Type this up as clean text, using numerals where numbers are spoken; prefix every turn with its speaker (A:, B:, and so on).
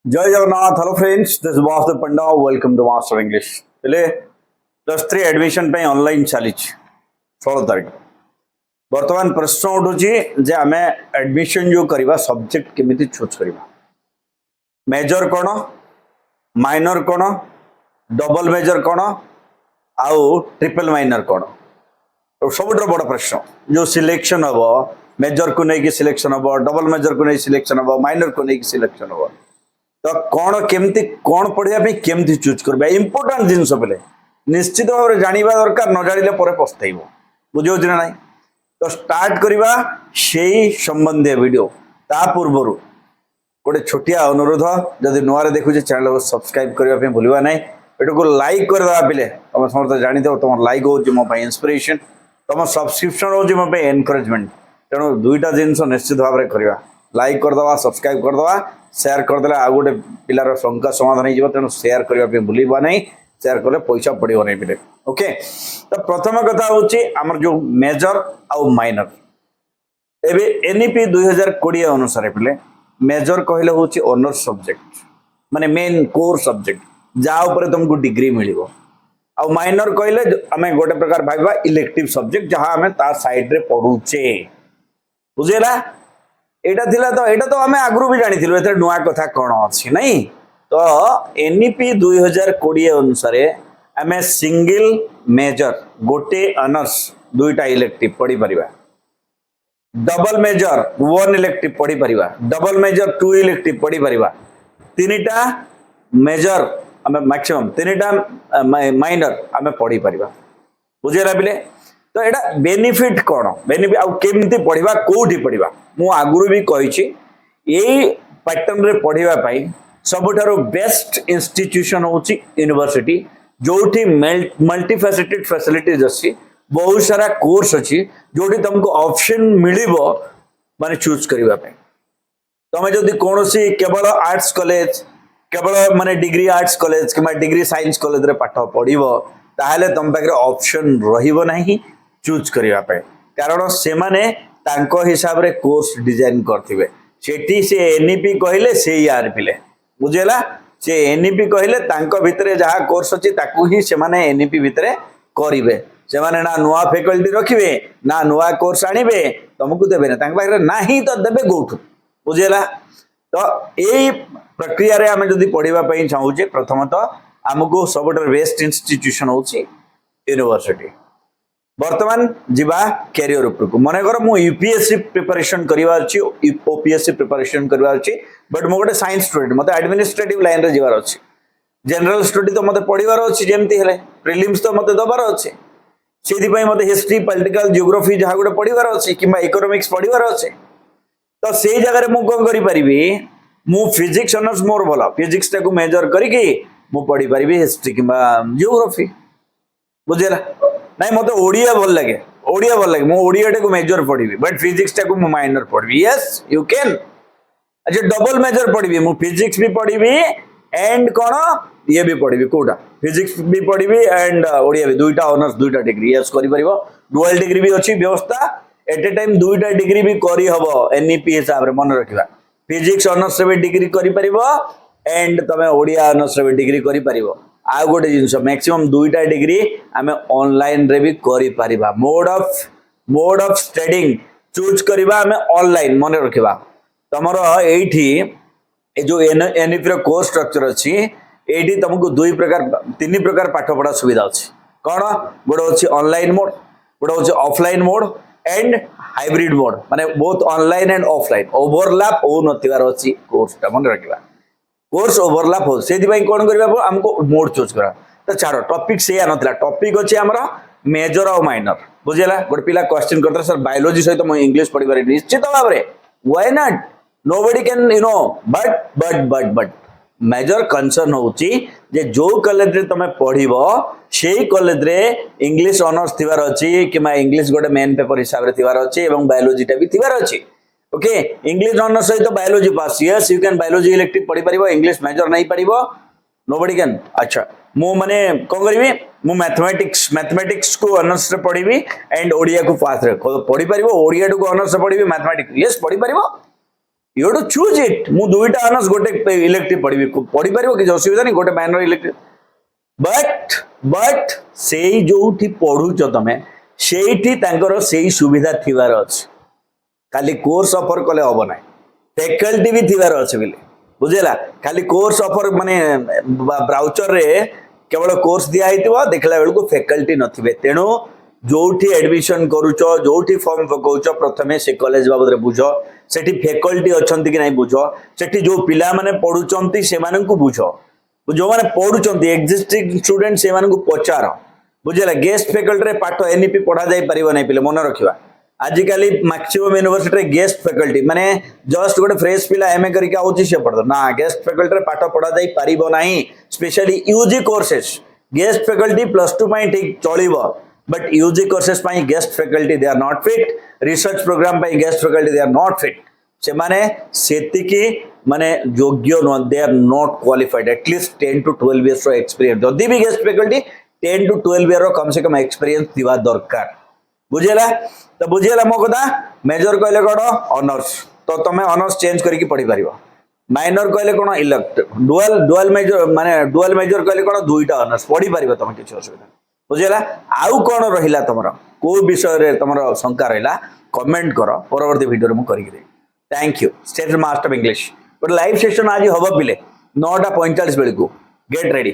A: जय Jagannath. Hello friends, this was the Panda. Welcome to master English. पहले +3 admission पे online चली 16 तारीख। वर्तमान प्रश्न उठुची जे आमे एडमिशन जो करबा सब्जेक्ट केमिति चूज करबा। मेजर कोन, माइनर कोन, डबल मेजर कोन आउ ट्रिपल माइनर कोन। तो सबुठ बड़ प्रश्न जो सिलेक्शन हबो, मेजर को नहीं सिलेक्शन हबो, डबल मेजर को नहीं सिलेक्शन हबो, माइनर को नहीं सिलेक्शन हबो। तो कौन केमती कौन पढ़िया पे केमती चूज करबा इंपोर्टेंट जिनस बेले निश्चित भाव में जानिबा दरकार। न जानिले परे पछताइबो। बुझियो ना नहीं? तो स्टार्ट करबा सेही संबंधी वीडियो। ता पूर्वरु गोटे छोटिया अनुरोध, जदि नुआरे देखुचे चैनल को सब्सक्राइब करबा पे भूलबा नहीं। वीडियो को लाइक कर दवा पिले। तुम समस्त जानि दो तुम लाइक होची मो पे इंस्पिरेशन, तुम सब्सक्रिप्शन होची मो पे एनकरेजमेंट। तेणु दुईटा जिनस निश्चित भाव में करबा। लाइक कर दवा, सब्सक्राइब कर दवा, शेयर कर देले आ गोटे पिलार शंका समाधान हो। तेणु शेयर करने भूलवा नहीं। शेयर कले पैसा पड़ो नहीं पिले। ओके, तो प्रथम कथा हूँ आमर जो मेजर आउ माइनर एबे एनईपी 2020 अनुसार पिले मेजर कहले हूँ ऑनर्स सब्जेक्ट माने मेन कोर सब्जेक्ट जा ऊपर तुमको डिग्री मिलिबो। आउ माइनर कहले आमे गोटे प्रकार भाबा इलेक्टिव सब्जेक्ट जहां आमे ता साइड रे पढुचे। बुझेला? एटा तो आमे आगु भी जानी थिलु। एते नुआ कथा कोन अछि नहीं। तो एनईपी 2020 अनुसार आमे सिंगल मेजर गोटे ऑनर्स दुईटा इलेक्टिव पढ़ी परिबा, डबल मेजर 1 इलेक्टिव पढ़ी परिबा, डबल मेजर 2 इलेक्टिव पढ़ी परिबा, तीनटा मेजर आमे मैक्सिमम तीनटा माइनर आमे पढ़ी परिबा। बुझेला बिले? तो एटा बेनिफिट कोन, बेनिफिट आउ केमती पढ़िबा, कोठी पढ़िबा। मु आगुरु भी कहिछि एई पैटर्न रे पढ़िबा पई सबुठारो बेस्ट इंस्टीट्यूशन होछि यूनिवर्सिटी, जोठी मल्टी फैसेटेड फैसिलिटीज अछि, बहुत सारा कोर्स अछि, जोठी तुमको ऑप्शन मिलिबो माने चूज करिबा पई। तमे जदि कोनोसी केवल आर्ट्स कॉलेज, केवल माने डिग्री आर्ट्स कॉलेज कि डिग्री साइंस कॉलेज रे पाठ पढ़िबो ताहले तुम पाखरे ऑप्शन रहिबो नाही चूज करिबा पई। कारण से माने तांको हिसाब रे कोर्स डिजाइन करथिबे। सेठी से एनईपी कहिले से यार पिले। बुझेला? से एनईपी कहिले तांको भितरे जहा कोर्स अछि ताकू ही से माने एनईपी भितरे करिवे। से माने ना नुआ फैकल्टी रखिबे ना नुआ कोर्स आनिबे, तुमको देबे ना। तांक पाखरे नाही तो देबे गोठु। बुझेला? तो एई प्रक्रिया रे हमें जदि पढ़िबा पई चाहूचे, प्रथमतः हमको सबटर बेस्ट इंस्टीट्यूशन होछि यूनिवर्सिटी। वर्तमान जीवा कैरियर ऊपर को मन कर मु यूपीएससी प्रिपरेशन करबा अछि, ओपीएससी प्रिपरेशन करबा अछि, बट मो गोटे साइंस स्टूडेंट, मते एडमिनिस्ट्रेटिव लाइन रे जीवार अछि। जनरल स्टडी तो मते पढिबार अछि, जेमति हेले प्रीलिम्स तो मते दबार अछि। सेति पई मते हिस्ट्री, पॉलिटिकल, जियोग्राफी जहा गोटे पढिबार अछि किबा इकोनॉमिक्स पढिबार अछि। तो सेई जगह रे मु कोन करि परिबी, मु फिजिक्स ऑनर्स मोर भला फिजिक्स टाको मेजर करिकि मु पढि परिबी हिस्ट्री किबा जियोग्राफी। बुझेला? नहीं मत ओडिया भल लगे, ओडिया भल लगे, मु ओडिया टाको मेजर पढ़िबी, बट फिजिक्स टाको मु माइनर पढ़िबी। Yes you can. अच्छा, डबल मेजर पढ़िबी, मु फिजिक्स भी पढ़िबी एंड कोन ये भी पढ़िबी। कोडा फिजिक्स भी पढ़िबी एंड ओडिया भी, दुईटा ऑनर्स दुईटा डिग्री यस करि परिबो। डुअल डिग्री भी अछि व्यवस्था। एट ए टाइम दुईटा डिग्री भी करि हबो एनईपी हिसाब रे। मन रखिबा, फिजिक्स ऑनर्स रे भी डिग्री करि परिबो एंड तमे ओडिया ऑनर्स रे भी डिग्री करि परिबो। आ गोटे जिनस मैक्सिमम दुईटा डिग्री आमे ऑनलाइन रे भी करि परिबा। मोड ऑफ स्टडीइंग चूज करबा आमे ऑनलाइन। मन रखिबा, तमरो एठी ए जो एनईपी रो कोर्स स्ट्रक्चर अछि, एठी तुमको तीन प्रकार पाठ पढ़ा सुविधा अछि। कोन? गोटे अछि ऑनलाइन मोड, गोटे अछि offline mode and hybrid mode, माने both online and offline overlap हो नथिवार अछि कोर्स ता। मन रखिबा, कोर्स ओवरलैप हो सेति पई कोन करबा हमको मोड चूज करा। तो छाड़ो, टॉपिक से या नथला। टॉपिक अछि हमरा मेजर और माइनर। बुझेला? गोटे पिला क्वेश्चन करता सर बायोलॉजी सहित म इंग्लिश पढ़ी पारे। निश्चित भाव रे, why not, nobody can you know. But major concern होची जे जो कॉलेज रे तमे पढ़िबो सेही कॉलेज रे इंग्लिश ऑनर्स थिवार अछि कि मा इंग्लिश गोटे मेन पेपर हिसाब रे थिवार अछि एवं बायोलॉजी टा भी थिवार अछि। ओके, इंग्लिश ऑनर्स सहित biology pass, yes you can biology elective पढ़ी परिबो, इंग्लिश मेजर नहीं पढ़िबो, नोबडी कैन। अच्छा, मु माने कोन करबी, मु मैथमेटिक्स को ऑनर्स रे पढ़िबी एंड ओडिया को पास रे पढ़ी परिबो। ओडिया को ऑनर्स रे पढ़िबी, मैथमेटिक्स यस पढ़ी परिबो। यू टू चूज इट मु दुईटा ऑनर्स गोटे इलेक्टिव पढ़ी पार कि असुविधा नहीं गोटे माइनर इलेक्टिव बट से जो पढ़ुच तमें से सुविधा थिबार अछि खाली कोर्स ऑफर कले हम ना फैकल्टी भी थिबार अछि बोले बुझेला खाली कोर्स ऑफर माने ब्राउचर रे केवल कोर्स दिया हितबा देखला बेलको फैकल्टी नथिबे तेणु जोठी एडमिशन करूच जोठी फॉर्म पकाउच प्रथमे से कॉलेज बाबद रे बुझ सेठी फैकल्टी अछंती कि नहीं बुझ सेठी जो पिला माने पढुचंती से माने को बुझ जो माने पढुचंती एग्जिस्टिंग स्टूडेंट से माने को पचार बुझेला गेस्ट फैकल्टी रे पाठ एनईपी पढ़ा जाई परिबो नहीं पिले मन रखिबा आजिकली मैक्सिमम यूनिवर्सिटी गेस्ट फैकल्टी माने जस्ट गोटे फ्रेश पिला एमए करके आउची से पढ़दो ना गेस्ट फैकल्टी रे पाठ पढ़ा जाई परिबो नहीं specially UG courses guest faculty +2 पई ठीक चलिबो बट यूजी कोर्सेस पई guest faculty they are not fit research program पई guest faculty they are not fit से माने सेतिकी माने योग्य न they are not qualified at least 10 to 12 years रो एक्सपीरियंस जदी भी गेस्ट फैकल्टी 10 to 12 इयर रो कम से कम एक्सपीरियंस दिवा दरकार बुझेला तो बुझेला मो कथा मेजर कहले कोन ऑनर्स तो तमे ऑनर्स चेंज करके पढ़ी पारिबो माइनर कहले कोन इलेक्टिव डुअल मेजर कहले कोन दुईटा ऑनर्स पढ़ी पारिबो तमे किछ असुविधा बुझेला आउ कोन रहिला तमरो को विषय रे तमरो शंका रहिला कमेंट करो परवर्ती वीडियो रे मु करिक दे thank you state master of English but live session आज हबो पिले 9:45 बेलकू गेट रेडी।